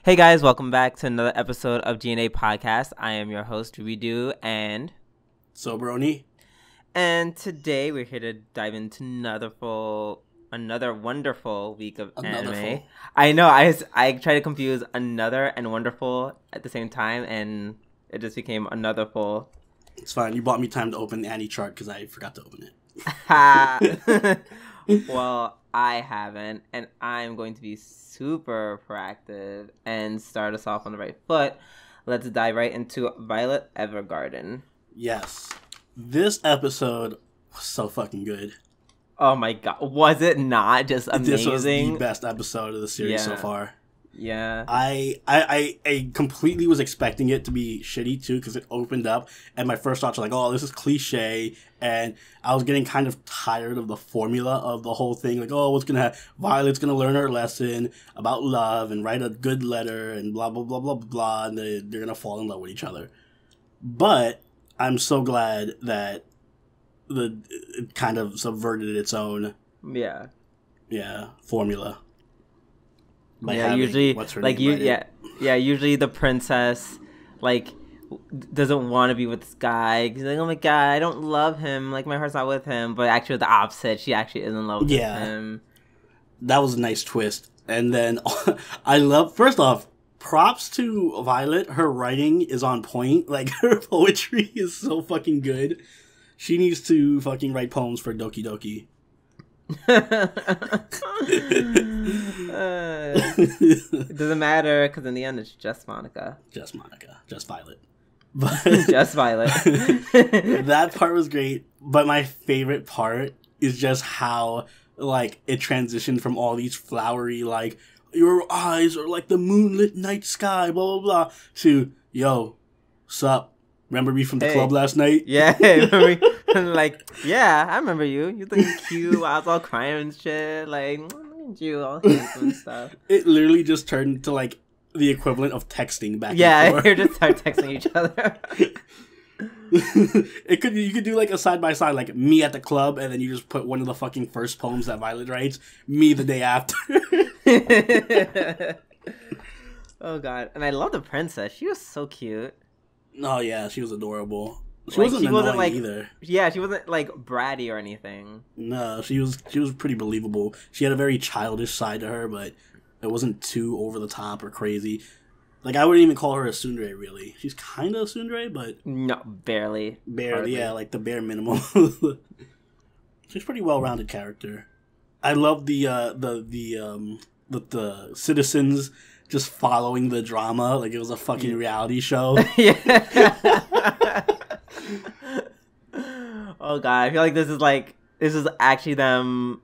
Hey guys, welcome back to another episode of G&A Podcast. I am your host, Ryuuou, and And today we're here to dive into another wonderful week of anime. I know, I try to confuse another and wonderful at the same time, and it just became another full. It's fine. You bought me time to open the Annie chart because I forgot to open it. Well, I haven't, and I'm going to be super proactive and start us off on the right foot. Let's dive right into Violet Evergarden. Yes. This episode was so fucking good. Oh my god. Was it not just amazing? This was the best episode of the series so far. Yeah. I completely was expecting it to be shitty too because it opened up and my first thoughts were like, oh, this is cliche, and I was getting kind of tired of the formula of the whole thing. Like, oh, what's gonna happen? Violet's gonna learn her lesson about love and write a good letter and blah blah blah blah blah, and they're gonna fall in love with each other. But I'm so glad that it kind of subverted its own formula. Usually usually the princess doesn't want to be with this guy. She's like, oh my god, I don't love him, like my heart's not with him. But actually the opposite, she actually is in love with him. That was a nice twist. And then first off, props to Violet. Her writing is on point. Like, her poetry is so fucking good. She needs to fucking write poems for Doki Doki. It doesn't matter because in the end it's just Monica. Just Violet. Just Violet. That part was great, but my favorite part is just how it transitioned from all these flowery your eyes are like the moonlit night sky, blah blah blah, to yo, sup? Remember me from the club last night? Yeah, remember me? Yeah, I remember you. You looking cute. I was all crying and shit. Like, look at you, all handsome and stuff. It literally just turned to the equivalent of texting back. Yeah, you just start texting each other. You could do a side by side, me at the club, and then you just put one of the fucking first poems that Violet writes, me the day after. Oh god, and I love the princess. She was so cute. Oh yeah, she was adorable. She wasn't annoying either. Yeah, she wasn't bratty or anything. No, she was pretty believable. She had a very childish side to her, but it wasn't too over the top or crazy. I wouldn't even call her a tsundere, really. She's kind of a tsundere, but no, barely. Hardly. Yeah, the bare minimum. She's a pretty well-rounded character. I love the citizens just following the drama like it was a fucking reality show. Yeah. Oh god, I feel like this is actually them.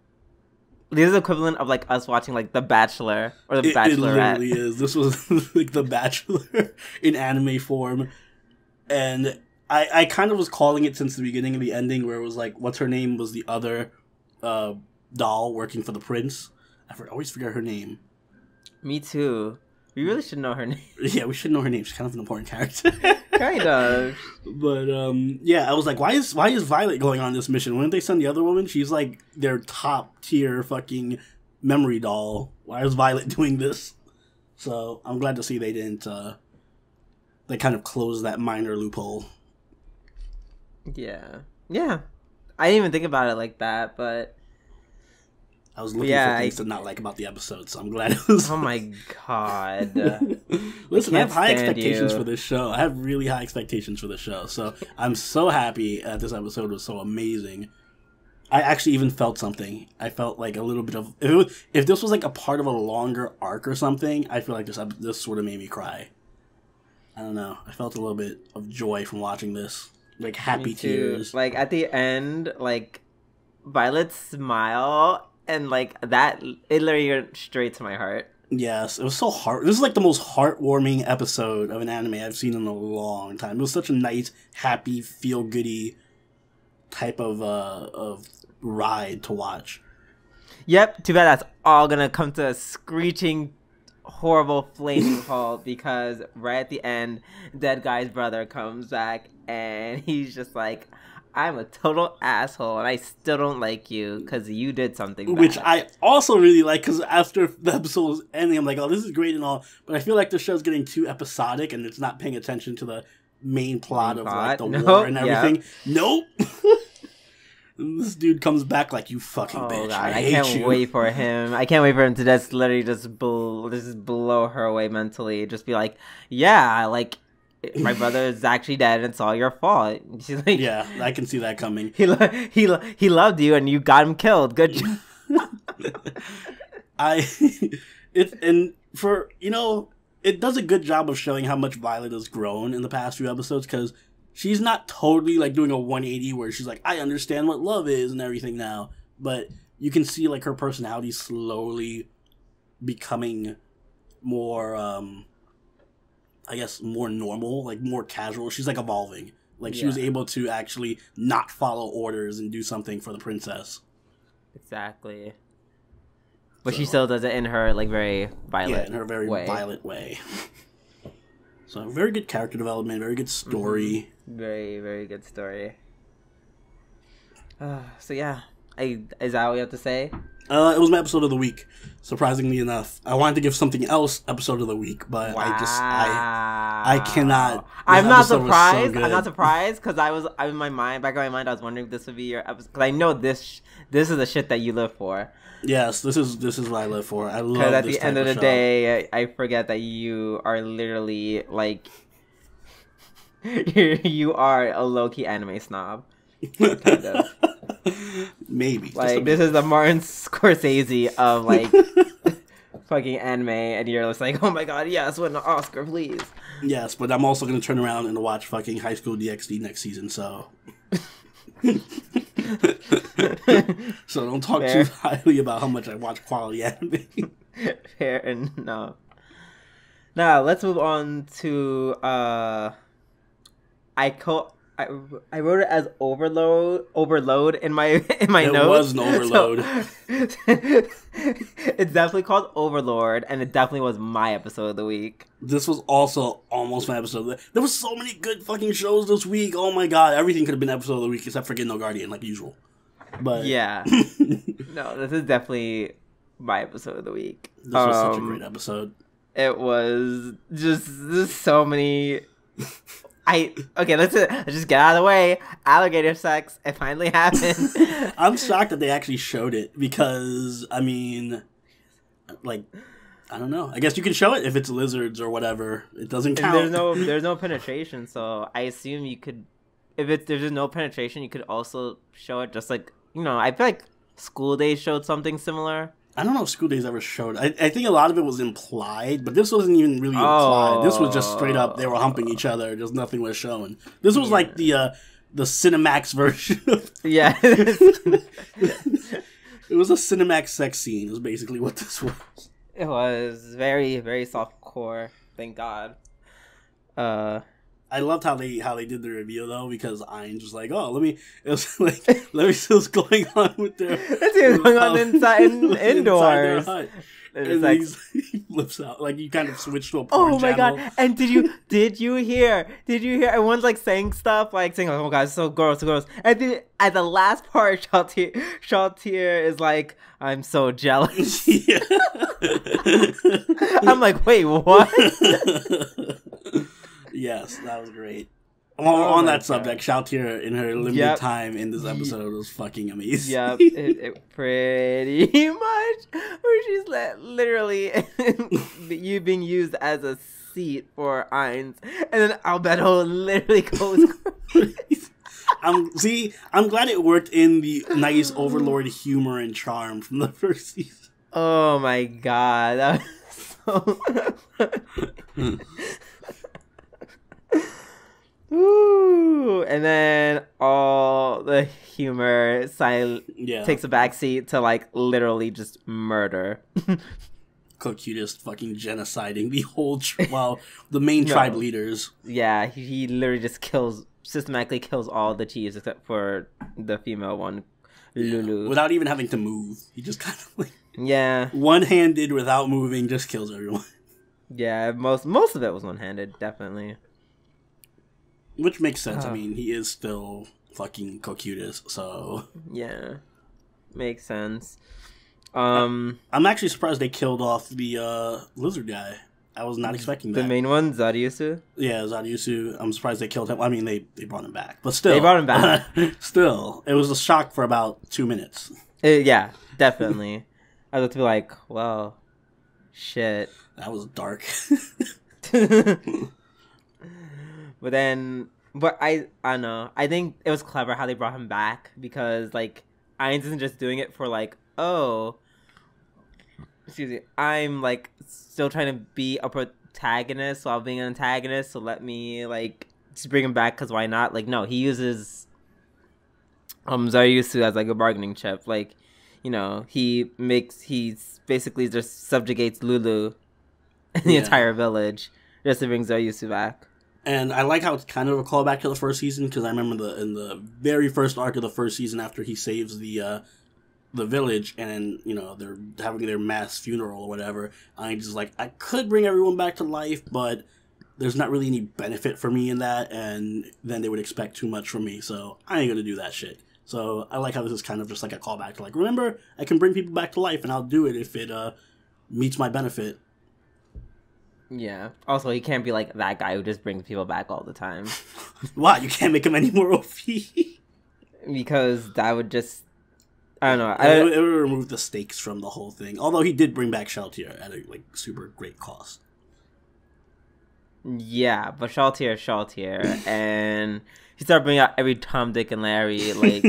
This is equivalent of us watching The Bachelor or The Bachelorette. It literally is. This was The Bachelor in anime form, and I kind of was calling it since the beginning of the ending, where it was what's her name was the other doll working for the prince. I always forget her name. Me too. We really should know her name. Yeah, we should know her name. She's kind of an important character. Kind of. But, yeah, I was like, why is Violet going on this mission? Wouldn't they send the other woman? She's their top tier fucking memory doll. Why is Violet doing this? So, I'm glad to see they didn't, they kind of closed that minor loophole. Yeah. Yeah. I didn't even think about it like that, but I was looking for things to not like about the episode, so I'm glad it was. Oh my god! Listen, I have high expectations for this show. I have really high expectations for this show, so I'm so happy that this episode was so amazing. I actually even felt something. I felt a little bit of if this was a part of a longer arc or something. I feel like this sort of made me cry. I don't know. I felt a little bit of joy from watching this, happy tears. At the end, Violet's smile. And that, it literally went straight to my heart. Yes, it was so This is the most heartwarming episode of an anime I've seen in a long time. It was such a nice, happy, feel-goody type of ride to watch. Yep, too bad that's all gonna come to a screeching, horrible, flaming halt because right at the end, Dead Guy's brother comes back and he's just like, I'm a total asshole, and I still don't like you because you did something bad. Which I also really like, because after the episode was ending, I'm like, oh, this is great and all, but I feel like the show's getting too episodic, and it's not paying attention to the main plot of like the war and everything. Yep. Nope. This dude comes back like, you fucking bitch. God, I can't wait for him. I can't wait for him to just literally just blow her away mentally. Just be like, yeah, like, my brother is actually dead and it's all your fault. She's like, yeah, I can see that coming. He loved you and you got him killed. Good job. It does a good job of showing how much Violet has grown in the past few episodes, because she's not totally like doing a 180 where she's like, I understand what love is and everything now, but you can see like her personality slowly becoming more I guess more normal, like more casual. She's like evolving. Like she was able to actually not follow orders and do something for the princess. Exactly. But she still does it in her like very Violet in her very Violet way. So very good character development, very good story. Very, very good story. So yeah, is that what you have to say? It was my episode of the week. Surprisingly enough, I wanted to give something else episode of the week, but I cannot. I'm not surprised. I'm not surprised because I was in my mind, back in my mind, I was wondering if this would be your episode, because I know this is the shit that you live for. Yes, this is what I live for. I love this. Because at the end of the day, I forget that you are literally like you are a low-key anime snob. Kind of. Maybe. Like, this is the Martin Scorsese of like fucking anime, and you're just like, oh my god, yes, win an Oscar, please. Yes, but I'm also gonna turn around and watch fucking High School DxD next season, so. So don't talk too highly about how much I watch quality anime. Fair enough. Now let's move on to I wrote it as overload in my notes. It was an overload. So, it's definitely called Overlord, and it definitely was my episode of the week. This was also almost my episode. There was so many good fucking shows this week. Oh my god, everything could have been episode of the week except for G&A Guardian, like usual. But yeah, no, this is definitely my episode of the week. This was such a great episode. It was just so many. Let's just get out of the way. Alligator sex. It finally happened. I'm shocked that they actually showed it, because, I mean, like, I don't know. I guess you can show it if it's lizards or whatever. It doesn't count. There's no penetration, so I assume you could, if there's no penetration, you could also show it, just like, I feel like School Days showed something similar. I don't know if School Days ever showed. I think a lot of it was implied, but this wasn't even really implied. This was just straight up, they were humping each other. Just nothing was shown. This was like the Cinemax version of... Yeah. It was a Cinemax sex scene, is basically what this was. It was very, very softcore, thank God. I loved how they did the review though, because I'm just like, oh, let me see what's going on with their. Let's see what's going on inside indoors. Inside and like, he flips out, like you kind of switch to a porn channel. Oh my god! And did you hear? Everyone's like saying stuff, like saying, "Oh god, it's so gross, so gross." And then at the last part, Shaltier is like, "I'm so jealous." Yeah. I'm like, wait, what? Yes, that was great. On that subject, Shaltier in her limited time in this episode was fucking amazing. Yep, it pretty much. Where she's literally you being used as a seat for Ainz, and then Albedo literally goes crazy. I'm glad it worked in the nice Overlord humor and charm from the first season. Oh my god, that was so... Ooh, and then all the humor takes a backseat to like literally just murder. Cocytus fucking genociding the whole the main tribe leaders. Yeah, he literally just systematically kills all the chiefs except for the female one, Lulu. Without even having to move. He just kind of like one-handed without moving, just kills everyone. Yeah, most of it was one-handed, definitely. Which makes sense. I mean, he is still fucking Cocutus. So yeah, makes sense. I'm actually surprised they killed off the lizard guy. I was not expecting that. The main one, Zaryusu? Yeah, Zaryusu. I'm surprised they killed him. I mean, they brought him back. But still. They brought him back. Still. It was a shock for about 2 minutes. Yeah, definitely. I was about to be like, well, shit. That was dark. But I don't know. I think it was clever how they brought him back because, like, Ainz isn't just doing it for, like, oh, excuse me, I'm, like, still trying to be a protagonist while being an antagonist, so let me, like, just bring him back because why not? Like, no, he uses Zaryusu as, like, a bargaining chip. Like, you know, he basically just subjugates Lulu and the entire village just to bring Zaryusu back. And I like how it's kind of a callback to the first season, because I remember in the very first arc of the first season, after he saves the village, and you know they're having their mass funeral or whatever, I just like, I could bring everyone back to life, but there's not really any benefit for me in that, and then they would expect too much from me, so I ain't gonna do that shit. So I like how this is kind of just like a callback to like, remember, I can bring people back to life, and I'll do it if it meets my benefit. Yeah. Also, he can't be like that guy who just brings people back all the time. Why? You can't make him any more OP? Because that would just... I don't know. It would remove the stakes from the whole thing. Although he did bring back Shaltier at a like super great cost. Yeah, but Shaltier, and he started bringing out every Tom, Dick, and Larry. Like,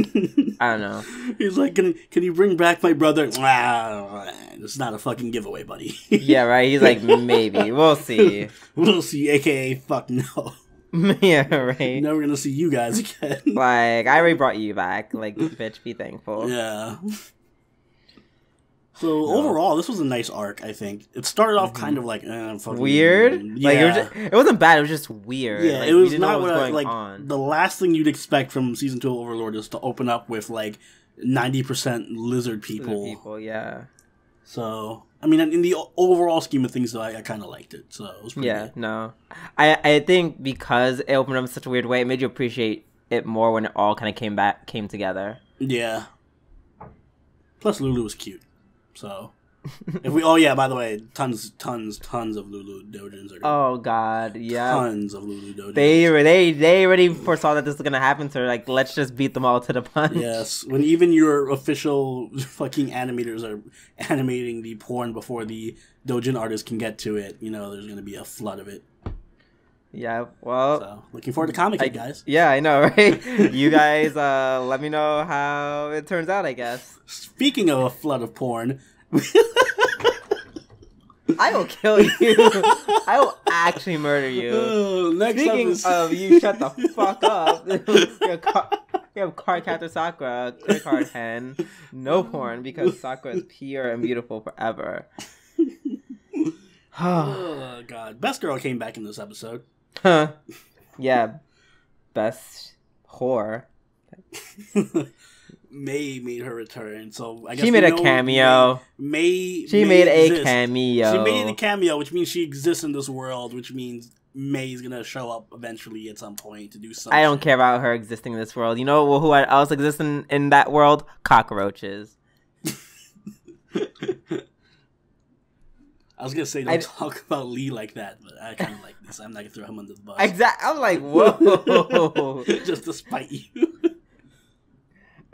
I don't know. He's like, can you bring back my brother? It's not a fucking giveaway, buddy. Yeah, right? He's like, maybe. We'll see. We'll see, a.k.a. fuck no. Yeah, right? Never gonna see you guys again. Like, I already brought you back. Like, bitch, be thankful. Yeah. So, overall, this was a nice arc, I think. It started off kind of like, fucking... Weird? Yeah. Like, it wasn't bad, it was just weird. Yeah, like, it was what not was going like, on. The last thing you'd expect from Season 2 of Overlord is to open up with, like, 90% lizard people. Yeah. So, I mean, in the overall scheme of things, though, I kind of liked it. So, it was pretty good. No. I think because it opened up in such a weird way, it made you appreciate it more when it all kind of came together. Yeah. Plus, Lulu was cute. So... by the way, tons of Lulu dojins are gonna, oh god, yeah, tons of Lulu dojins. They already foresaw that this was gonna happen, so they're like, let's just beat them all to the punch. Yes, when even your official fucking animators are animating the porn before the dojin artists can get to it, you know, there's gonna be a flood of it. Yeah, well, so looking forward to Comic Kid, guys. Yeah, I know, right? You guys, let me know how it turns out, I guess. Speaking of a flood of porn. I will kill you. I will actually murder you. Speaking of you, shut the fuck up. We have Card Captor Sakura, Clear Card Hen, no porn because Sakura is pure and beautiful forever. Oh god, Best Girl came back in this episode. Yeah, best whore. May made her return, so I guess she made a cameo. She made a cameo. She made a cameo, which means she exists in this world, which means May's gonna show up eventually at some point to do something. I don't care about her existing in this world. You know who else exists in that world? Cockroaches. I was gonna say don't talk about Lee like that, but I kind of like this. I'm not gonna throw him under the bus. Exactly. I'm like, whoa, just to spite you.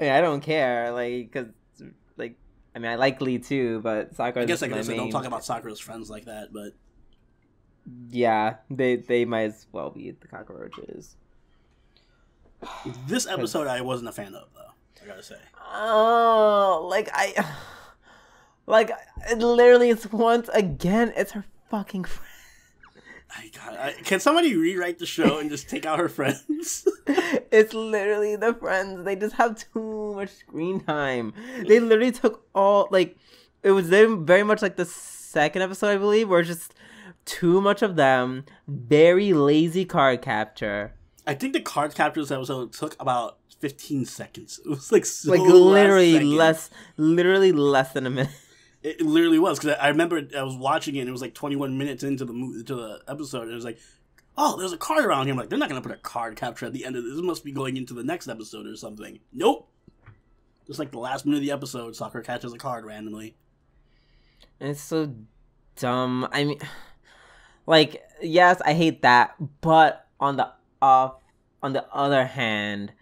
Yeah, I don't care, like, because, like, I mean, I like Lee too, but Sakura. I guess I say don't talk about Sakura's friends like that, but yeah, they might as well be the cockroaches. This episode I wasn't a fan of, though. I gotta say. Oh, it literally is once again. It's her fucking friend. Can somebody rewrite the show and just take out her friends? It's literally the friends. They just have too much screen time. They literally took all, like, it was very much like the second episode, I believe, where it's just too much of them. Very lazy card capture. I think the card captures episode took about 15 seconds. It was like so literally less than a minute. It literally was, because I remember I was watching it and it was like 21 minutes into the episode and it was like, oh, there's a card around here. I'm like, they're not going to put a card capture at the end of this. This must be going into the next episode or something. Nope. Just like the last minute of the episode, Sakura catches a card randomly. And it's so dumb. I mean, like, yes, I hate that, but on the other hand,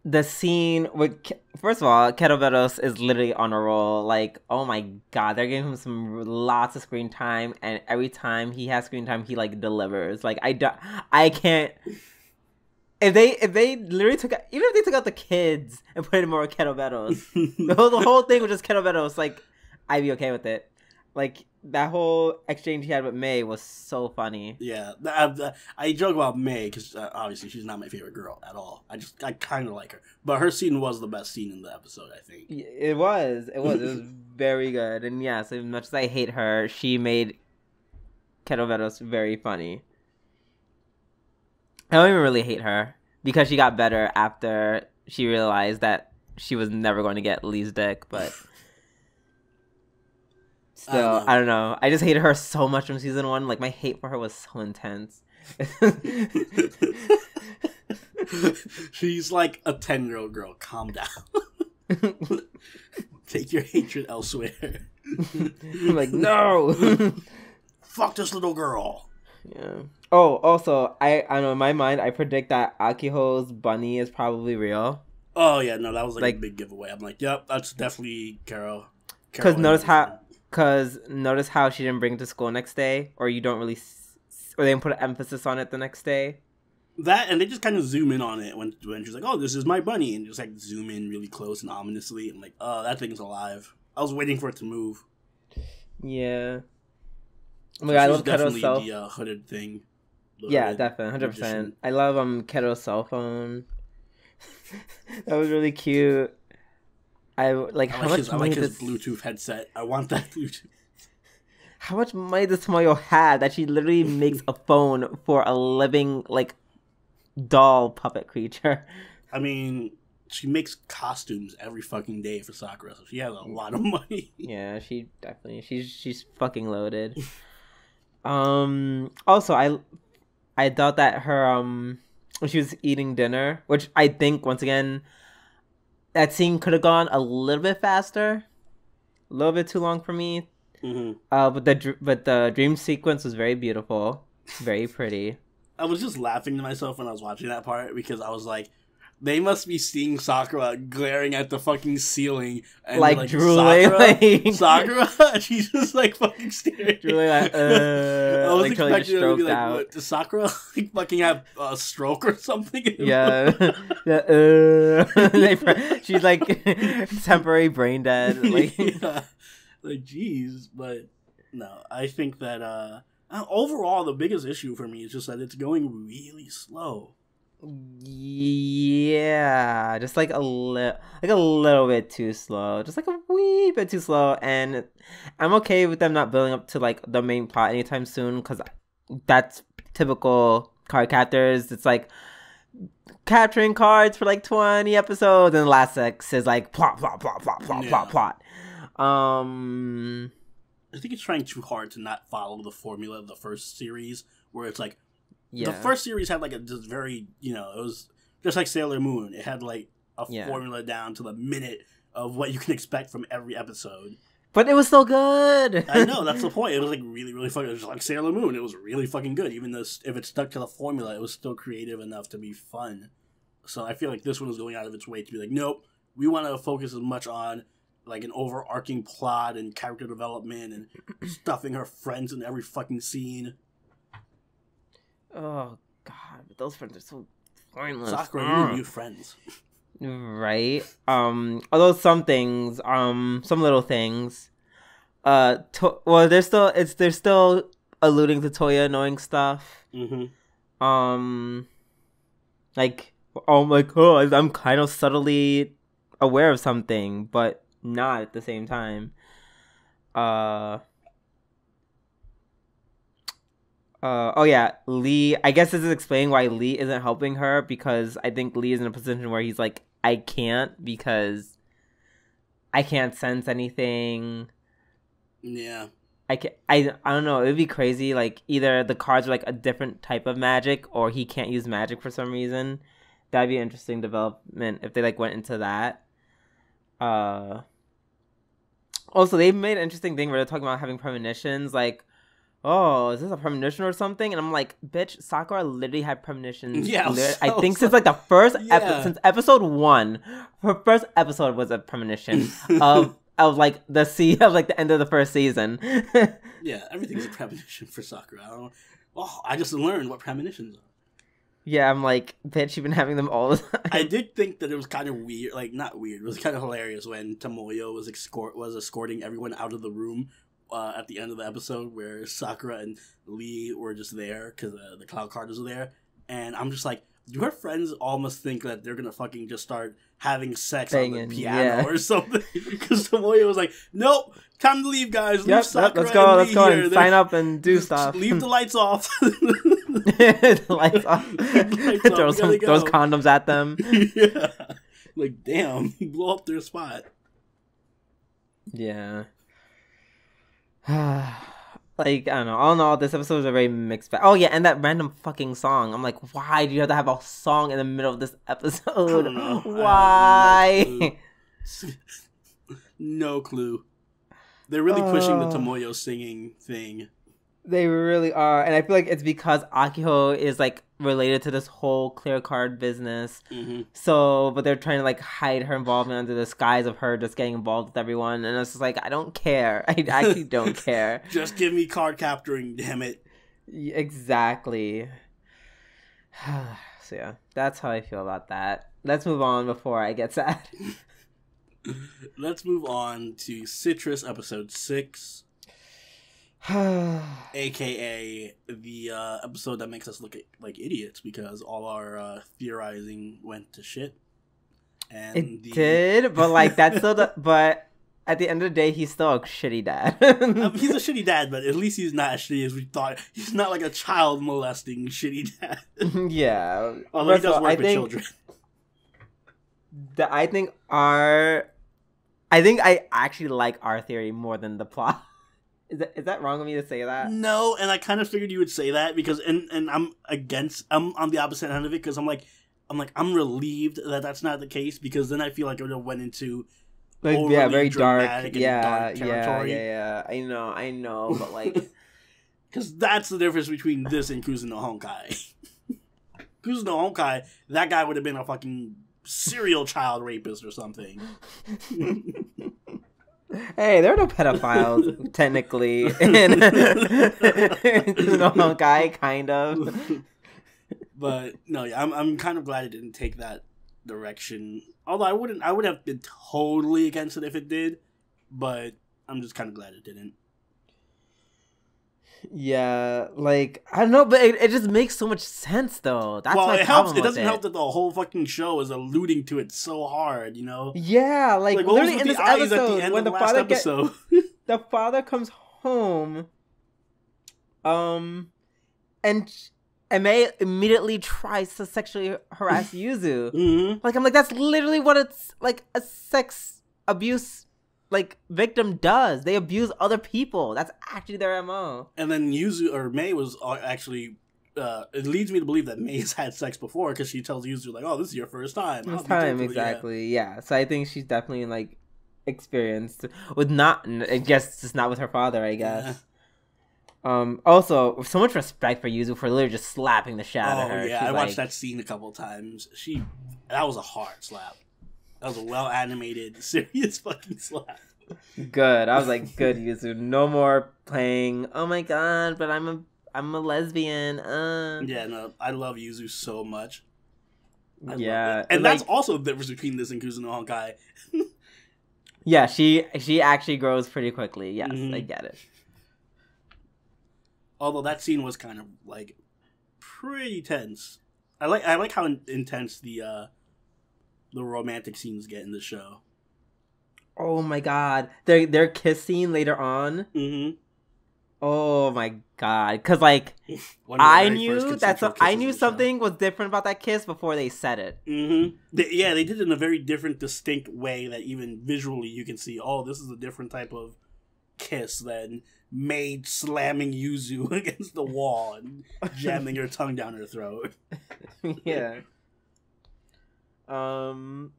the scene with, first of all, Keroberos is literally on a roll. Like, oh my god, they're giving him lots of screen time, and every time he has screen time, he like delivers. Like, I can't. If they literally took out, even if they took out the kids and put in more Keroberos, the whole thing was just Keroberos. Like, I'd be okay with it. Like, that whole exchange he had with May was so funny. Yeah, I joke about May because obviously she's not my favorite girl at all. I kind of like her, but her scene was the best scene in the episode, I think. It was very good, and yes, as much as I hate her, she made Keroberos very funny. I don't even really hate her because she got better after she realized that she was never going to get Lee's dick, but. Still, I don't know. I just hated her so much from season 1. Like, my hate for her was so intense. She's like a 10-year-old girl. Calm down. Take your hatred elsewhere. I'm like, no! Fuck this little girl. Yeah. Oh, also, I know, in my mind, I predict that Akiho's bunny is probably real. Oh, yeah, no, that was like a big giveaway. I'm like, yep, that's definitely Carol. Because notice how she didn't bring it to school next day, or you don't really, or they didn't put an emphasis on it the next day. That, and they just kind of zoom in on it when she's like, oh, this is my bunny, and just like zoom in really close and ominously, and like, oh, that thing's alive. I was waiting for it to move. Yeah. Oh my God, I love definitely the hooded thing. Yeah, definitely, 100%. I love Keto's cell phone. That was really cute. I like his Bluetooth headset. I want that Bluetooth. How much money does Tomoyo have that she literally makes a phone for a living like doll puppet creature? I mean, she makes costumes every fucking day for Sakura, so she has a lot of money. Yeah, she definitely she's fucking loaded. Also, I thought that her when she was eating dinner, which I think once again. That scene could have gone a little bit faster, a little bit too long for me. Mm-hmm. But the dream sequence was very beautiful, very pretty. I was just laughing to myself when I was watching that part because I was like, they must be seeing Sakura glaring at the fucking ceiling and like drooling. Sakura, she's just like fucking staring. Drooling like, I was like, expecting her to be like, what, does Sakura like fucking have a stroke or something? Yeah. She's like temporary brain dead. Like, yeah. Like, geez, but no, I think that overall the biggest issue for me is just that it's going really slow. Yeah, just like a little bit too slow, just like a wee bit too slow, and I'm okay with them not building up to like the main plot anytime soon because that's typical card captors. It's like capturing cards for like 20 episodes, and the last 6 is like plot. I think it's trying too hard to not follow the formula of the first series, where it's like. Yeah. The first series had like a just very, it was just like Sailor Moon. It had like a formula down to the minute of what you can expect from every episode. But it was so good. I know, that's the point. It was like really, really fucking. It was like Sailor Moon. It was really fucking good. Even though if it stuck to the formula, it was still creative enough to be fun. So I feel like this one was going out of its way to be like, nope, we want to focus as much on like an overarching plot and character development and stuffing her friends in every fucking scene. Oh God, those friends are so pointless. Sakura, you need new friends, right? Although some things, some little things, they're still alluding to Toya knowing stuff. Mm-hmm. Like, oh my God, I'm kind of subtly aware of something, but not at the same time. Oh yeah, Lee. I guess this is explaining why Lee isn't helping her because I think Lee is in a position where he's like, I can't because I can't sense anything. Yeah. I don't know. It would be crazy. Like either the cards are like a different type of magic, or he can't use magic for some reason. That'd be an interesting development if they like went into that. Also, they made an interesting thing where they're talking about having premonitions. Like, oh, is this a premonition or something? And I'm like, bitch, Sakura literally had premonitions. Yeah, I think since like the first episode, since episode 1, her first episode was a premonition of like the end of the first season. Yeah, everything's a premonition for Sakura. I just learned what premonitions are. Yeah, I'm like, bitch, you've been having them all the time. I did think that it was kind of weird, like not weird. It was kind of hilarious when Tomoyo was escorting everyone out of the room at the end of the episode, where Sakura and Lee were just there because the Cloud Carders were there, and I'm just like, do her friends almost think that they're gonna fucking just start having sex on the piano or something? Because Tomoyo was like, nope, time to leave, guys. Leave Sakura let's go here. And sign up and do stuff. Leave the lights off. The lights off. Throws condoms at them. Yeah. Like, damn, he blew up their spot. Yeah. Like, I don't know. All in all, this episode was a very mixed bag. Oh, yeah, and that random fucking song. I'm like, why do you have to have a song in the middle of this episode? I don't know. Why? No clue. They're really pushing the Tomoyo singing thing. They really are. And I feel like it's because Akiho is, like, related to this whole clear card business. Mm-hmm. So, but they're trying to, like, hide her involvement under the disguise of her just getting involved with everyone. And it's just like, I don't care. I actually don't care. Just give me card capturing, damn it. Exactly. So, yeah, that's how I feel about that. Let's move on before I get sad. Let's move on to Citrus episode 6. AKA the episode that makes us look like idiots because all our theorizing went to shit. And did, but like that's still but at the end of the day, he's still a shitty dad. He's a shitty dad, but at least he's not as shitty as we thought. He's not like a child molesting shitty dad. Yeah, although he does work with children. I actually like our theory more than the plot. Is that wrong of me to say that? No, and I kind of figured you would say that because, and I'm on the opposite end of it because I'm relieved that that's not the case because then I feel like it would have went into like very dark, dark territory. Yeah. I know, but like, because that's the difference between this and Kuzuno Honkai. Kuzuno Honkai, that guy would have been a fucking serial child rapist or something. Hey, there are no pedophiles, technically. In Honkai, kind of. But, no, yeah, I'm kind of glad it didn't take that direction. Although I would have been totally against it if it did. But I'm just kind of glad it didn't. Yeah, like, I don't know, but it just makes so much sense, though. That's my problem. It doesn't help that the whole fucking show is alluding to it so hard, you know? Yeah, like literally in this episode, when the father the father comes home, and May immediately tries to sexually harass Yuzu. Mm-hmm. Like, I'm like, that's literally what it's, like, a sex abuse like victim does. They abuse other people. That's actually their MO. And then Yuzu or May was actually it leads me to believe that May's had sex before because she tells Yuzu like, "Oh, this is your first time." First time, exactly. Yeah. So I think she's definitely like experienced with not. I guess just not with her father. I guess. Yeah. Also, so much respect for Yuzu for literally just slapping the shit out of her. Yeah, I watched that scene a couple times. That was a hard slap. That was a well-animated, serious fucking slap. Good. I was like, good, Yuzu. No more playing, oh my god, but I'm a lesbian. Yeah, no, I love Yuzu so much. Yeah. And that's also the difference between this and Kuzuno Honkai. Yeah, she actually grows pretty quickly. Yes, mm-hmm. I get it. Although that scene was kind of, like, pretty tense. I like how intense the romantic scenes get in the show. Oh my god, their kiss scene later on. Mm-hmm. Oh my god, because like I knew something was different about that kiss before they said it. Mm-hmm. They did it in a very different, distinct way that even visually you can see. Oh, this is a different type of kiss than Maid slamming Yuzu against the wall and jamming her tongue down her throat. Yeah. Harumi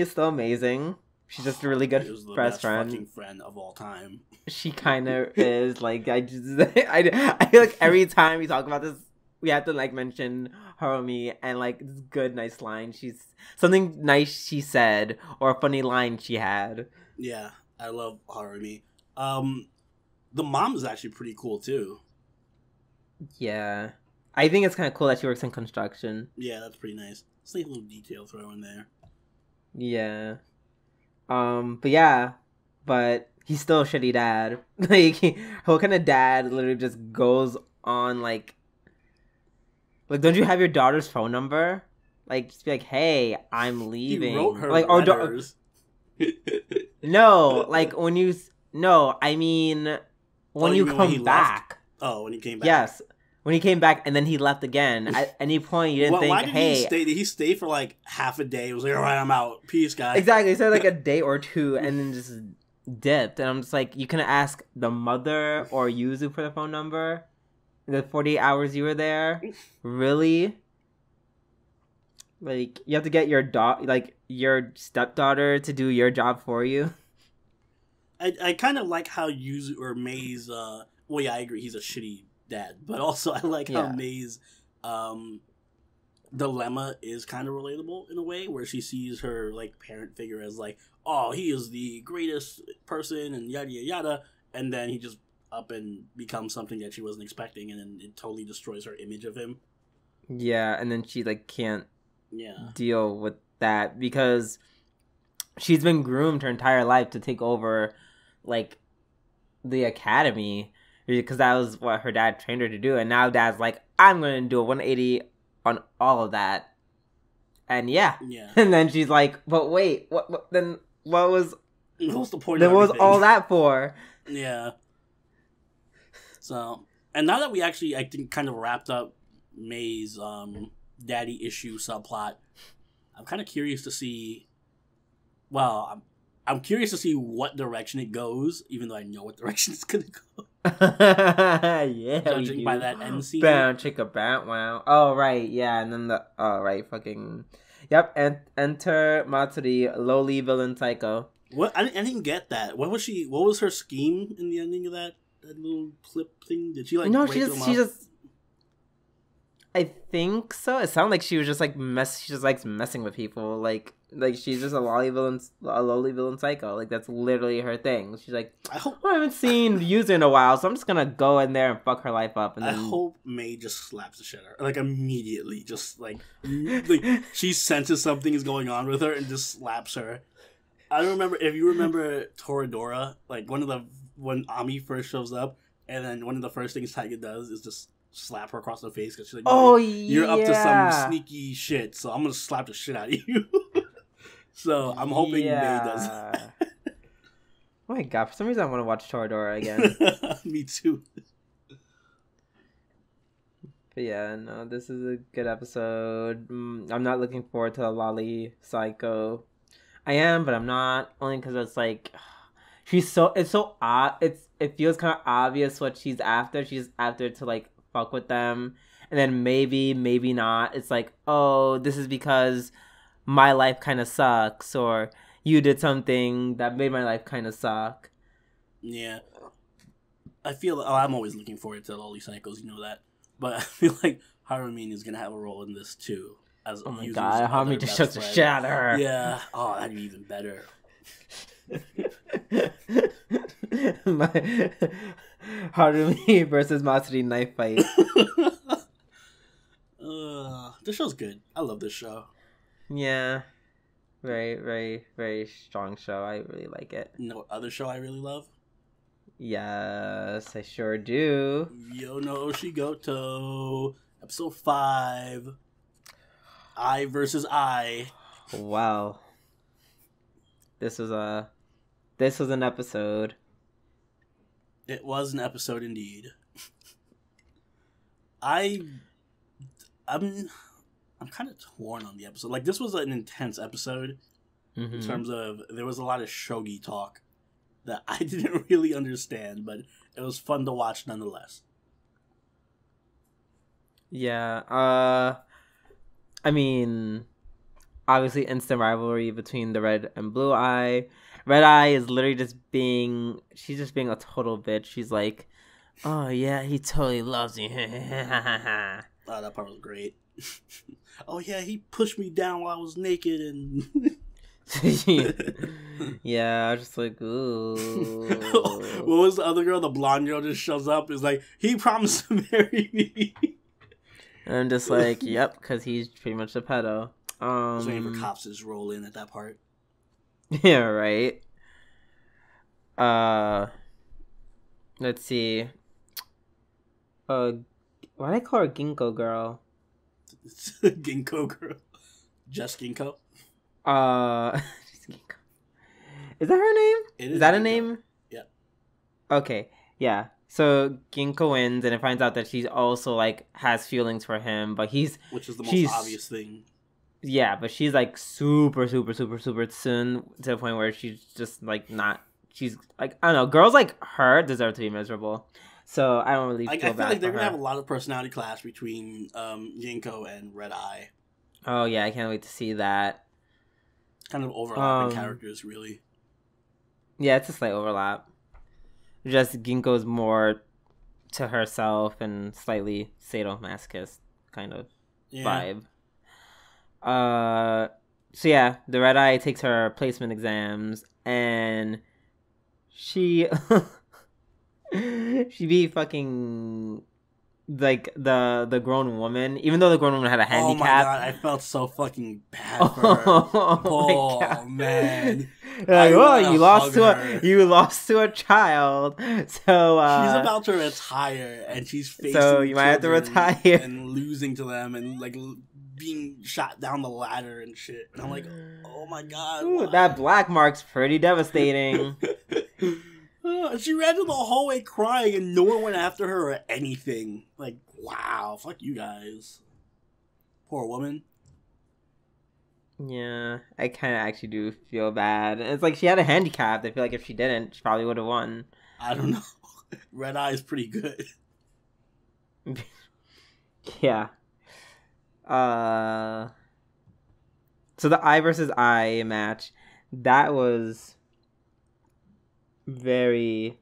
is still amazing. She's just a really good best friend. Fucking friend of all time. She kind of is. Like, I feel like every time we talk about this, we have to like mention Harumi and like this good, nice line. She's something nice she said or a funny line she had. Yeah, I love Harumi. The mom is actually pretty cool too. Yeah, I think it's kind of cool that she works in construction. Yeah, that's pretty nice. It's like a little detail throw in there. Yeah. But he's still a shitty dad. Like, what kind of dad literally just goes on like, don't you have your daughter's phone number? Like, just be like, hey, I'm leaving. He wrote her like, letters. No, like when you. No, I mean when you come back. Oh, when he came back. Yes, when he came back and then he left again. At any point, you didn't think, why did hey, he stay? Did he stay for like half a day? It was like, all right, I'm out. Peace, guys. Exactly. He said like a day or two, and then just dipped. And I'm just like, you couldn't ask the mother or Yuzu for the phone number. The 48 hours you were there, really? Like, you have to get your stepdaughter to do your job for you. I kind of like how Yuzu or Mei's. Well, yeah, I agree. He's a shitty dad, but also I like how Mei's dilemma is kind of relatable in a way, where she sees her like parent figure as like, oh, he is the greatest person and yada yada yada, and then he just up and becomes something that she wasn't expecting, and then it totally destroys her image of him. Yeah, and then she like can't deal with that because she's been groomed her entire life to take over like the academy because that was what her dad trained her to do, and now dad's like, I'm going to do a 180 on all of that. And yeah. And then she's like, but wait, what then what was the point then of what was all that for? Yeah. So, and now that we actually, I think, kind of wrapped up Mei's daddy issue subplot, I'm kind of curious to see. Well, I'm curious to see what direction it goes, even though I know what direction it's gonna go. Yeah, judging by that end scene. Bam, chicka, bam, wow. Oh right, yeah, and then yep. And enter Matsuri, lowly villain psycho. What? I didn't get that. What was she? What was her scheme in the ending of that little clip thing? Did she like? No, she just. I think so. It sounded like she was just like she just likes messing with people. Like she's just a lowly villain psycho. Like that's literally her thing. She's like, I haven't seen Yuzu in a while, so I'm just gonna go in there and fuck her life up. And then... I hope Mei just slaps the shit out of her, like immediately. Just like she senses something is going on with her and just slaps her. I don't remember if you remember Toradora. Like when Ami first shows up, and then one of the first things Taiga does is just slap her across the face because she's like, "Oh, you're up to some sneaky shit, so I'm gonna slap the shit out of you." So I'm hoping Mei does that. Oh my god! For some reason, I want to watch Toradora again. Me too. But yeah, no, this is a good episode. I'm not looking forward to the Lolly Psycho. I am, but I'm not. Only because it's like it's so odd. It feels kind of obvious what she's after. She's after to like fuck with them, and then maybe not. It's like, oh, this is because my life kind of sucks, or you did something that made my life kind of suck. Yeah, I feel. Oh, I'm always looking forward to all these cycles. You know that, but I feel like Harumi is gonna have a role in this too. As oh my god, Harumi just shook the shit out of her. Yeah. Oh, that'd be even better. Harumi versus Matsuri knife fight. This show's good. I love this show. Yeah. Very, very, very strong show. I really like it. You know what other show I really love? Yes, I sure do. Yo no Oshigoto. Episode 5. I versus I. Wow. This was an episode. It was an episode indeed. I'm kind of torn on the episode. Like, this was an intense episode in terms of there was a lot of shogi talk, that I didn't really understand, but it was fun to watch nonetheless. Yeah. I mean, obviously instant rivalry between the Red and Blue Eye. Red Eye is literally she's just being a total bitch. She's like, oh yeah, he totally loves me. Oh, that part was great. Oh yeah, he pushed me down while I was naked and... Yeah, I was just like, ooh. What was the other girl? The blonde girl just shows up, is like, he promised to marry me. And I'm just like, yep, because he's pretty much a pedo. I was waiting for cops to just roll in at that part. Yeah, right. Let's see. Why do I call her Ginkgo girl? Ginkgo girl. Just Ginkgo? Just Ginkgo. Is that her name? Is that Ginkgo. A name? Yeah. Okay, yeah. So Ginkgo wins, and it finds out that she's also like has feelings for him, but which is the most obvious thing. Yeah, but she's like super soon to the point where she's just like not. She's like, I don't know. Girls like her deserve to be miserable, so I don't really. I feel like they're gonna have a lot of personality clash between Ginkgo and Red Eye. Oh yeah, I can't wait to see that. Kind of overlapping characters, really. Yeah, it's a slight overlap. Just Ginkgo's more to herself and slightly sadomasochist kind of vibe. So yeah, the Red Eye takes her placement exams and she be fucking like the grown woman, even though the grown woman had a handicap. Oh my god, I felt so fucking bad for her. Oh man. Like, oh, you lost to a child. So she's about to retire, and she's facing so you might have to retire and losing to them, and like being shot down the ladder and shit. And I'm like, oh my god, ooh, that black mark's pretty devastating. She ran to the hallway crying, and no one went after her or anything. Like, wow, fuck you guys. Poor woman. Yeah, I kind of actually do feel bad. It's like she had a handicap. I feel like if she didn't, she probably would have won. I don't know. Red Eye is pretty good. Yeah. So the Eye versus Eye match, that was very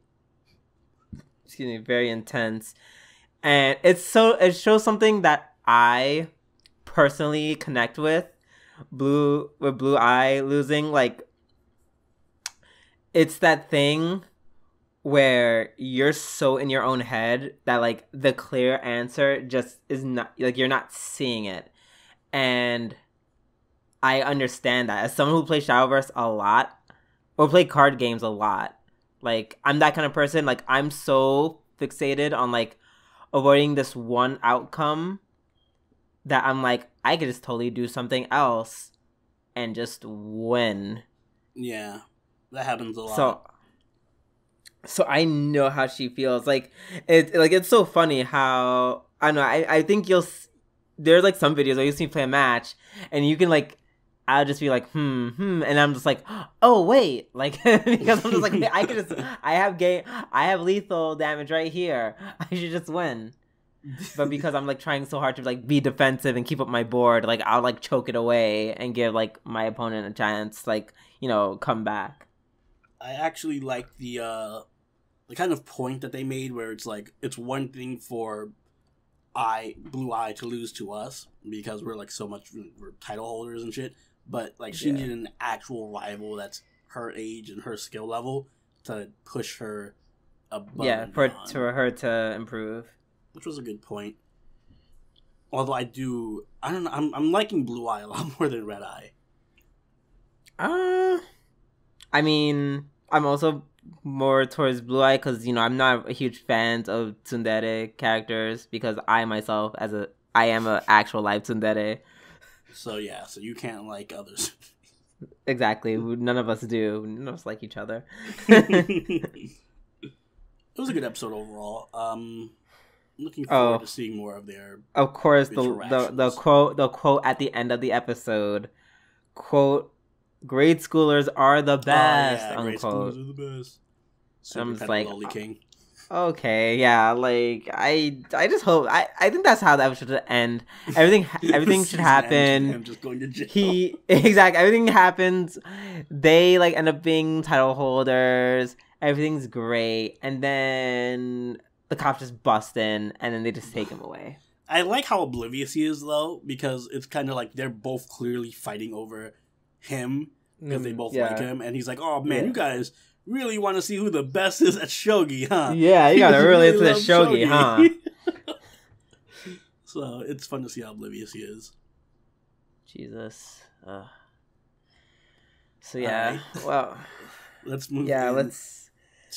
intense. And it shows something that I personally connect with. Blue Eye losing, like, it's that thing where you're so in your own head that like the clear answer just is not, like, you're not seeing it. And I understand that as someone who plays Shadowverse a lot or play card games a lot. Like, I'm that kind of person. Like, I'm so fixated on like avoiding this one outcome that I'm like, I could just totally do something else and just win. Yeah, that happens a lot. So I know how she feels. Like, it's so funny how, I don't know, I think there's like some videos where you see me play a match and you can like, I'll just be like, and I'm just like, oh wait, like, because I'm just like, I have lethal damage right here. I should just win. But because I'm like trying so hard to like be defensive and keep up my board, like I'll like choke it away and give like my opponent a chance, like, you know, come back. I actually like the kind of point that they made where it's like, it's one thing for Blue Eye to lose to us because we're like we're title holders and shit, but like she needed an actual rival that's her age and her skill level to push her above. Yeah, for her to improve. Which was a good point. Although I don't know, I'm liking Blue Eye a lot more than Red Eye. I mean, I'm also more towards Blue Eye because, you know, I'm not a huge fan of tsundere characters because I myself, I am an actual live tsundere. So yeah, so you can't like others. Exactly. None of us do. None of us like each other. It was a good episode overall. Looking forward to seeing more of their. Of course, the quote at the end of the episode, quote, "Grade schoolers are the best." Oh, yeah, grade schoolers are the best. Super I'm just pet like, lowly king. okay, yeah, like I just hope I think that's how that should end. Everything should happen. Him just going to jail. Everything happens. They like end up being title holders. Everything's great, and then the cops just bust in, and then they just take him away. I like how oblivious he is though, because it's kind of like they're both clearly fighting over him because they both like him, and he's like, "Oh man, you guys really want to see who the best is at shogi, huh?" Yeah, you gotta really into the shogi, huh? So it's fun to see how oblivious he is. Jesus. So yeah, well, let's move.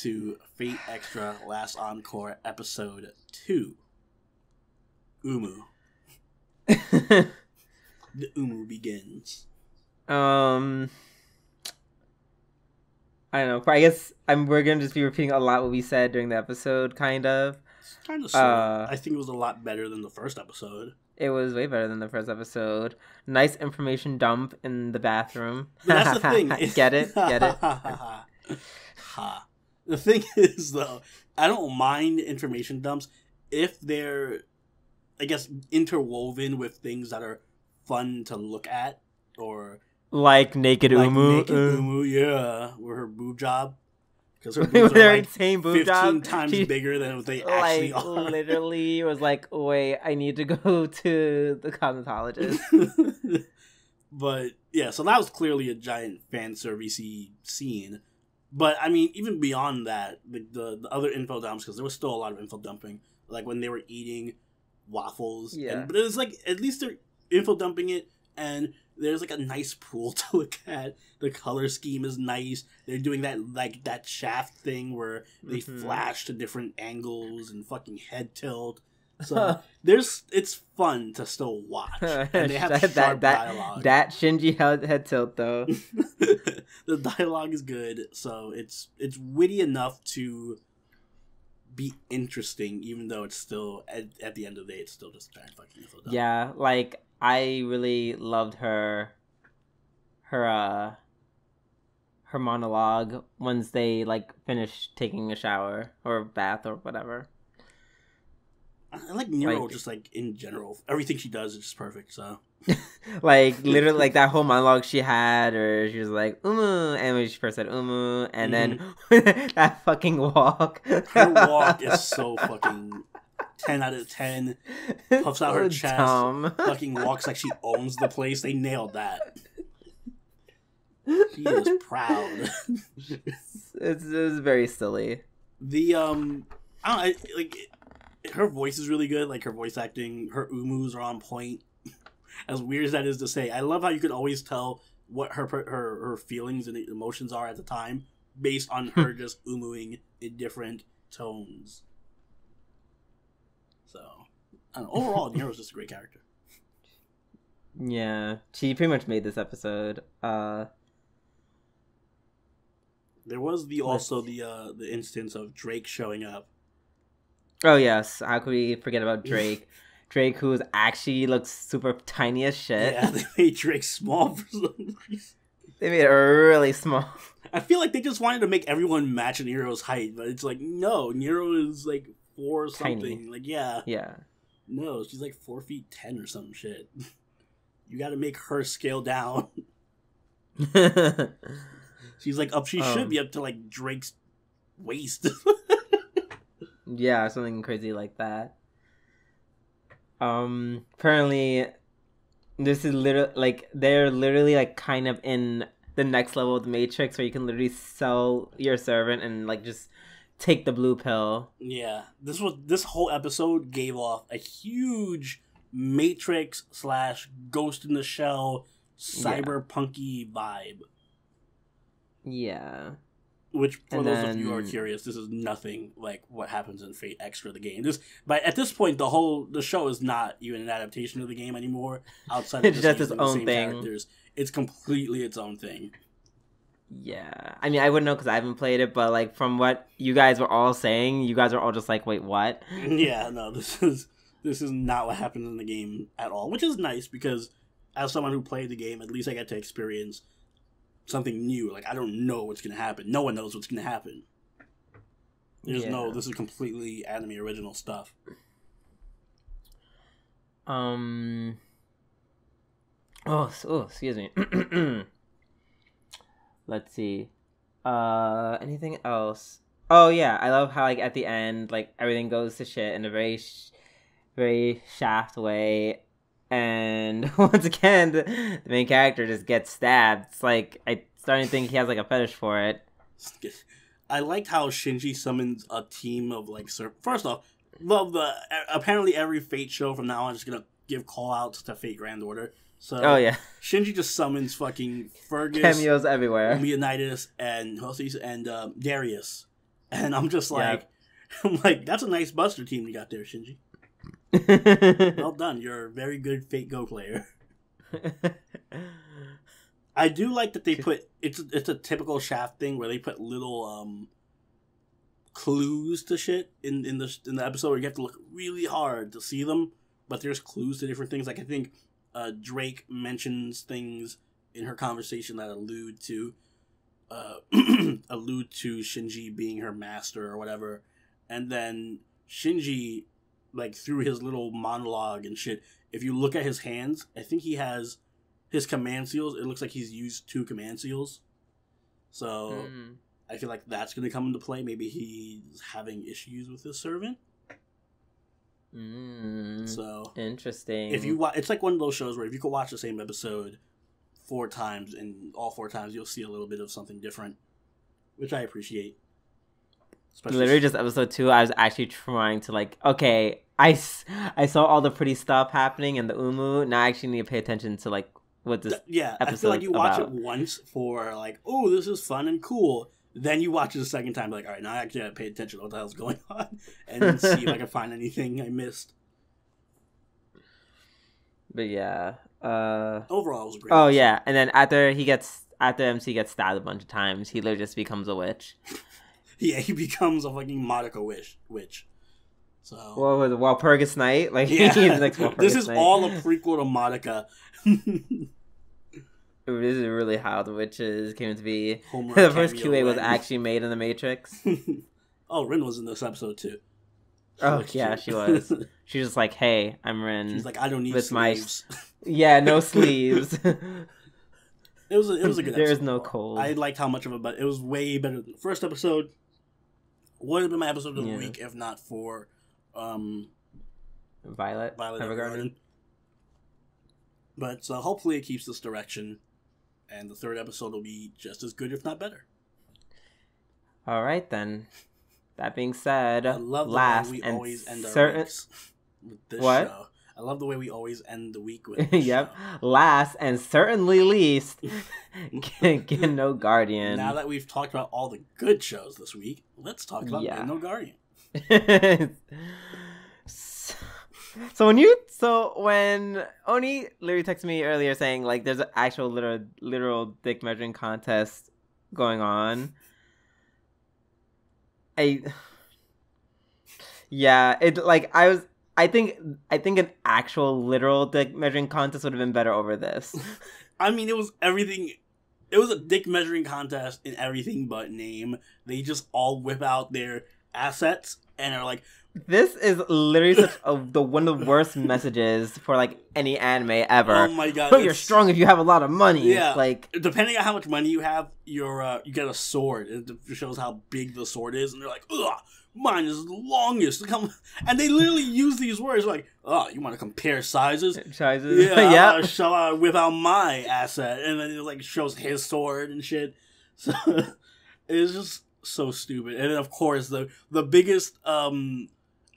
To Fate Extra Last Encore Episode 2. UMU. The UMU begins. I don't know. I guess we're gonna just be repeating a lot what we said during the episode, kind of. Kind of. I think it was a lot better than the first episode. It was way better than the first episode. Nice information dump in the bathroom. But that's the thing. Get it? The thing is, though, I don't mind information dumps if they're, I guess, interwoven with things that are fun to look at, or like naked UMU. Naked UMU, yeah, or her boob job, because her boobs are like insane boob 15 job. times bigger than what they actually are. Literally was like, wait, I need to go to the cosmetologist. But yeah, so that was clearly a giant fan servicey scene. But I mean, even beyond that, the other info dumps, because there was still a lot of info dumping, like when they were eating waffles. Yeah. But it was like, at least they're info dumping it, and there's like a nice pool to look at. The color scheme is nice. They're doing that shaft thing where they flash to different angles and fucking head tilt. So it's fun to still watch, and they have sharp dialogue. That Shinji head tilt though. The dialogue is good, so it's witty enough to be interesting, even though it's still at the end of the day, it's still just giant fucking info dump. Yeah, like I really loved her monologue once they like finished taking a shower or bath or whatever. I like Nero just like in general. Everything she does is just perfect, so. Like literally like that whole monologue she had, or she was like UMU, and when she first said UMU, and then that fucking walk. Her walk is so fucking 10 out of 10. Puffs out her chest. Dumb. Fucking walks like she owns the place. They nailed that. She is proud. It was very silly. The I don't know, like. Her voice is really good, like her voice acting, her UMUs are on point. As weird as that is to say, I love how you can always tell what her feelings and emotions are at the time based on her just UMUing in different tones. So, I don't know, overall, Nero's just a great character. Yeah, she pretty much made this episode. There was the instance of Drake showing up. Oh yes, how could we forget about Drake? Drake, who actually looks super tiny as shit. Yeah, they made Drake small for some reason. They made it really small. I feel like they just wanted to make everyone match Nero's height, but it's like, no, Nero is like 4 or something. Tiny. Like, yeah. No, she's like 4'10" or some shit. You got to make her scale down. She's like up. She should be up to like Drake's waist. Yeah, something crazy like that. Apparently, this is literally like they're literally like kind of in the next level of the Matrix, where you can literally sell your servant and like just take the blue pill. Yeah, this whole episode gave off a huge Matrix / Ghost in the Shell cyberpunky vibe. Yeah. Which, for those of you who are curious, this is nothing like what happens in Fate Extra, the game. But at this point, the show is not even an adaptation of the game anymore. Outside of just its own thing. Characters, it's completely its own thing. Yeah, I mean, I wouldn't know because I haven't played it, but like from what you guys were all saying, you guys are all just like, "Wait, what?" Yeah, no, this is not what happens in the game at all, which is nice because as someone who played the game, at least I get to experience something new. Like, I don't know what's going to happen. No one knows what's going to happen. There's no, this is completely anime original stuff. Oh, excuse me. Let's see. Anything else? Oh yeah, I love how like at the end, like everything goes to shit in a very Shaft way, and once again, the main character just gets stabbed. It's like I starting to think he has like a fetish for it. I liked how Shinji summons a team of like. First off, love the apparently every Fate show from now on is gonna give call outs to Fate Grand Order. So Shinji just summons fucking Fergus, cameos everywhere, Leonidas, and Darius, and I'm just like, I'm like, that's a nice Buster team you got there, Shinji. Well done, you're a very good Fate Go player. I do like that they put it's a typical Shaft thing where they put little clues to shit in the episode where you have to look really hard to see them, but there's clues to different things. Like I think Drake mentions things in her conversation that allude to Shinji being her master or whatever, and then Shinji, like through his little monologue and shit, if you look at his hands, I think he has his command seals. It looks like he's used 2 command seals, so I feel like that's going to come into play. Maybe he's having issues with his servant. So interesting. If you it's like one of those shows where if you could watch the same episode 4 times, and all 4 times you'll see a little bit of something different, which I appreciate. Literally just episode 2, I was actually trying to like, okay, I saw all the pretty stuff happening in the UMU. Now I actually need to pay attention to like what this I feel like you watch it once for like, oh, this is fun and cool. Then you watch it a second time, like, all right, now I actually have to pay attention to what the hell's going on, and then see if I can find anything I missed. But yeah, overall, it was a great. Oh episode. Yeah, and then after MC gets stabbed a bunch of times, he literally just becomes a witch. Yeah, he becomes a fucking Madoka witch. So Walpurgis Night, like yeah. He's the next Walpurgis This is Night. all a prequel to Madoka. This is really how the witches came to be. The first QA was actually made in the Matrix. Oh, Rin was in this episode too. She was. She was just like, "Hey, I'm Rin." She's like, "I don't need sleeves." No sleeves. It was a good episode. There is no cold. I liked how much of it, but it was way better than the first episode. Would have been my episode of the week if not for Violet Evergarden. But hopefully it keeps this direction, and the 3rd episode will be just as good, if not better. All right, then. That being said, I love the way we always end our weeks with this show. I love the way we always end the week with this show. Last and certainly least, Get No Guardian. Now that we've talked about all the good shows this week, let's talk about Get No Guardian. So when Oni literally texted me earlier saying like there's an actual literal dick measuring contest going on, I think an actual literal dick measuring contest would have been better over this. I mean, it was everything. It was a dick measuring contest in everything but name. They just all whip out their assets and are like, this is literally one of the worst messages for like any anime ever. Oh my god! You're strong if you have a lot of money. Yeah, like depending on how much money you have, you get a sword. It shows how big the sword is, and they're like, ugh, mine is the longest. And they literally use these words like, oh, you want to compare sizes? Yeah, shall I whip out my asset? And then it like shows his sword and shit. So it's just so stupid. And then of course the biggest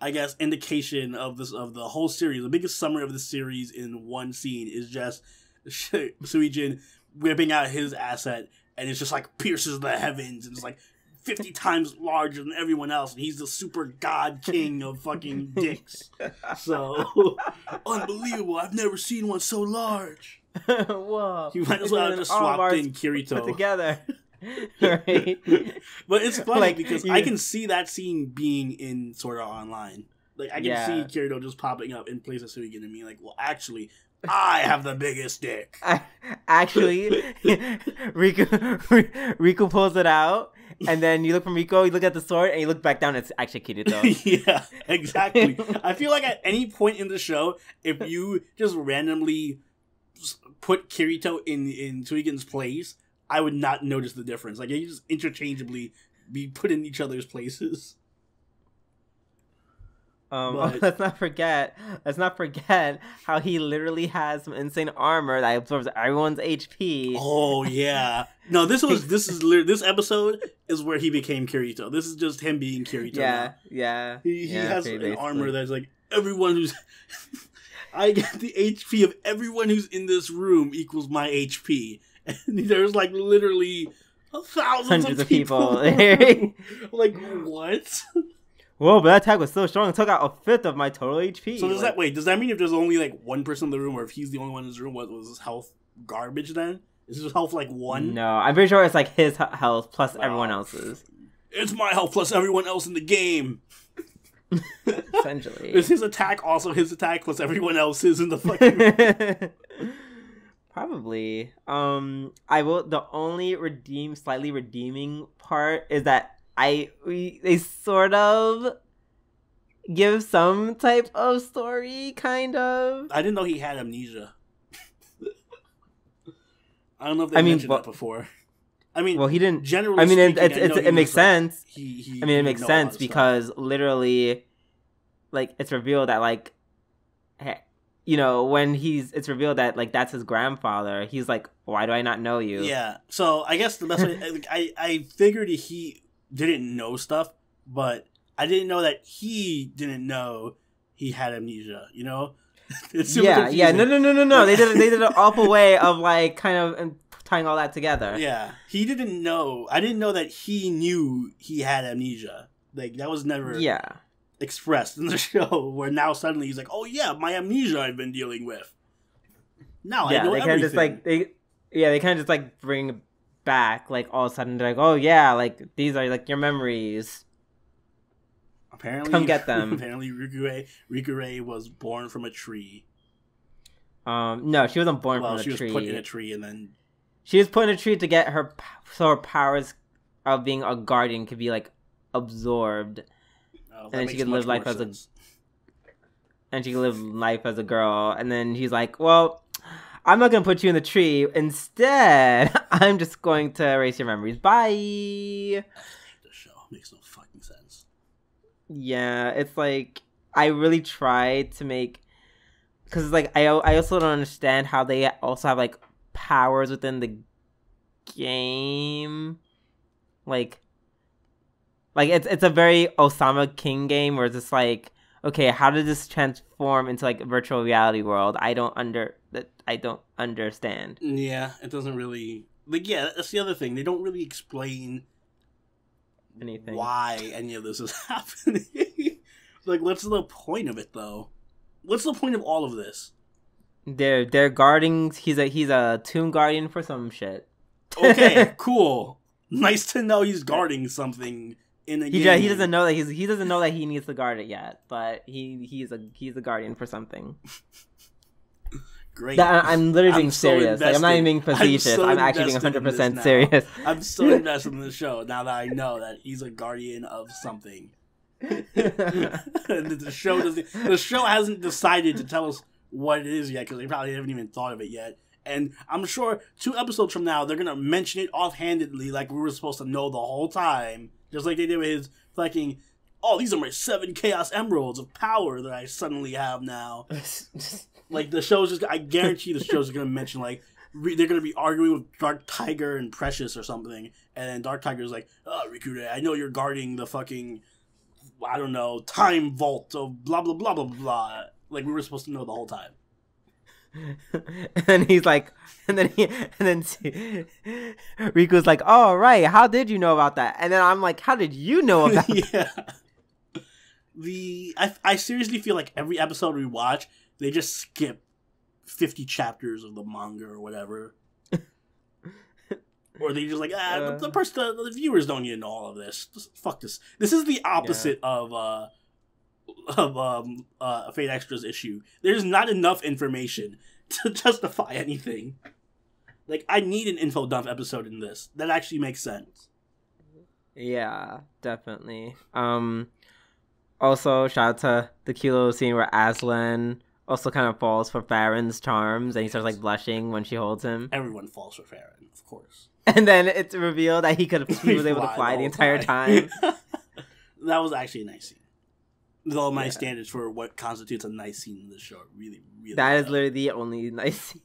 I guess indication of the whole series, the biggest summary of the series in one scene is just Suijin whipping out his asset, and it's just like pierces the heavens, and it's like 50 times larger than everyone else, and he's the super god king of fucking dicks. So unbelievable! I've never seen one so large. Whoa! You might as well have just swapped in Kirito put together. Right. But it's funny because I can see that scene being in Sword Art Online. Like I can see Kirito just popping up in place of Suigen and being like, well, actually, I have the biggest dick. Actually, Riku pulls it out, and then you look from Rico, you look at the sword, and you look back down, it's actually Kirito. Yeah, exactly. I feel like at any point in the show, if you just randomly put Kirito in Suigen's place, I would not notice the difference. Like, you just interchangeably be put in each other's places. Let's not forget how he literally has some insane armor that absorbs everyone's HP. Oh yeah. No, this episode is where he became Kirito. This is just him being Kirito. Yeah. He has an armor that's like everyone who's I get the HP of everyone who's in this room equals my HP. And there's like literally thousands Hundreds of people. Like, what? Whoa, but that attack was so strong, it took out 1/5 of my total HP. So does that mean if there's only like one person in the room, or if he's the only one in his room, was his health garbage then? Is his health like 1? No, I'm pretty sure it's like his health plus everyone else's. It's my health plus everyone else in the game. Essentially. Is his attack also his attack plus everyone else's in the fucking Probably. The only slightly redeeming part is that they sort of give some type of story, kind of. I didn't know he had amnesia. I don't know if they mentioned that before. I mean, well, he didn't. Generally, it makes sense. It makes sense because literally, like, it's revealed that like, when it's revealed that like that's his grandfather. He's like, why do I not know you? Yeah. So I guess the best way, I figured he didn't know stuff, but I didn't know that he didn't know he had amnesia. You know? It's super confusing. No. They did an awful way of like kind of tying all that together. Yeah, he didn't know. I didn't know that he knew he had amnesia. Like, that was never expressed in the show. Where now suddenly he's like, "Oh yeah, my amnesia I've been dealing with." Now I know everything. They kind of just like bring it back. Like all of a sudden they're like, "Oh yeah, like these are like your memories." Apparently, come get them. Apparently, Rikure was born from a tree. No, she wasn't born from a tree. She was put in a tree and then. She was put in a tree to get her powers of being a guardian could be like absorbed, and then she could live life as a girl. And then he's like, "Well, I'm not gonna put you in the tree. Instead, I'm just going to erase your memories. Bye." I hate the show. It makes no fucking sense. Yeah, it's like I really try to make, because like I also don't understand how they also have like powers within the game, like it's a very Osama King game where it's just like, okay, how did this transform into like a virtual reality world? I don't understand. Yeah, it doesn't really, like, yeah, that's the other thing, they don't really explain anything, why any of this is happening. Like, what's the point of it though? What's the point of all of this? They're guarding. He's a tomb guardian for some shit. Okay, cool. Nice to know he's guarding something in a game. He doesn't know that he doesn't know that he needs to guard it yet, but he's a guardian for something. Great. I'm literally being serious. Like, I'm not even being facetious. I'm actually being 100% serious. I'm so invested in the show now that I know that he's a guardian of something. The show hasn't decided to tell us what it is yet, because they probably haven't even thought of it yet. And I'm sure 2 episodes from now they're gonna mention it offhandedly, like we were supposed to know the whole time, just like they did with his fucking, "Oh, these are my 7 Chaos Emeralds of power that I suddenly have now." Like, the show's just, I guarantee the show's gonna mention, like, they're gonna be arguing with Dark Tiger and Precious or something, and then Dark Tiger's like, "Oh, Rikure, I know you're guarding the fucking, I don't know, time vault of blah blah blah blah blah." Like, we were supposed to know the whole time. And he's like, and then Riku's like, "Oh right, how did you know about that?" And then I'm like, "How did you know about that?" Yeah. I seriously feel like every episode we watch, they just skip 50 chapters of the manga or whatever. Or they just like, the viewers don't need to know all of this. Just fuck this. This is the opposite of Fate Extra's issue. There's not enough information to justify anything. Like, I need an info dump episode in this. That actually makes sense. Yeah, definitely. Also, shout out to the cute little scene where Aslan also kind of falls for Farron's charms, and he starts like blushing when she holds him. Everyone falls for Farron, of course. And then it's revealed that he was able to fly the entire time. That was actually a nice scene. With all my standards for what constitutes a nice scene in the show, really, really. That is literally the only nice scene.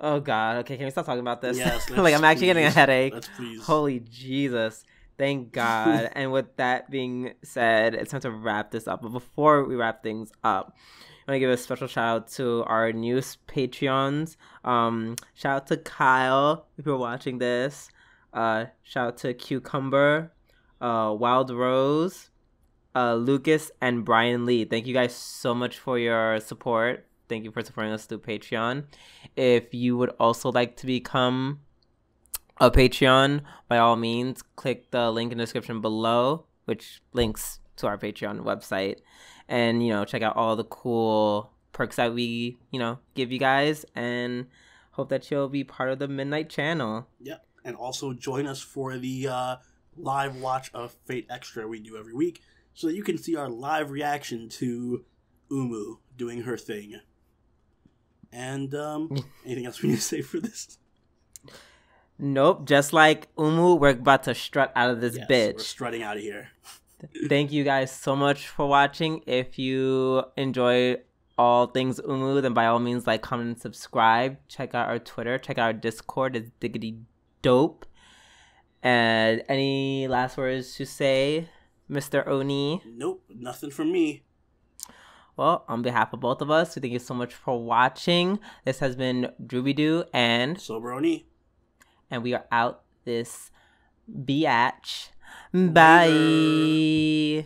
Oh God! Okay, can we stop talking about this? Yes, like I'm actually getting a headache. Let's please. Holy Jesus! Thank God. And with that being said, it's time to wrap this up. But before we wrap things up, I want to give a special shout out to our new Patreons. Shout out to Kyle if you're watching this. Shout out to Cucumber, Wild Rose, Lucas, and Brian Lee. Thank you guys so much for your support. Thank you for supporting us through Patreon. If you would also like to become a Patreon, by all means, click the link in the description below, which links to our Patreon website. And, check out all the cool perks that we, give you guys. And hope that you'll be part of the Midnight Channel. Yep. And also join us for the live watch of Fate Extra we do every week, so that you can see our live reaction to UMU doing her thing. And anything else we need to say for this? Nope. Just like UMU, we're about to strut out of this bitch. We're strutting out of here. Thank you guys so much for watching. If you enjoy all things UMU, then by all means, like, comment, and subscribe. Check out our Twitter. Check out our Discord. It's diggity dope. And any last words to say, Mr. Oni? Nope, nothing from me. Well, on behalf of both of us, we thank you so much for watching. This has been Drooby-Doo and Soberoni. And we are out this biatch. Bye.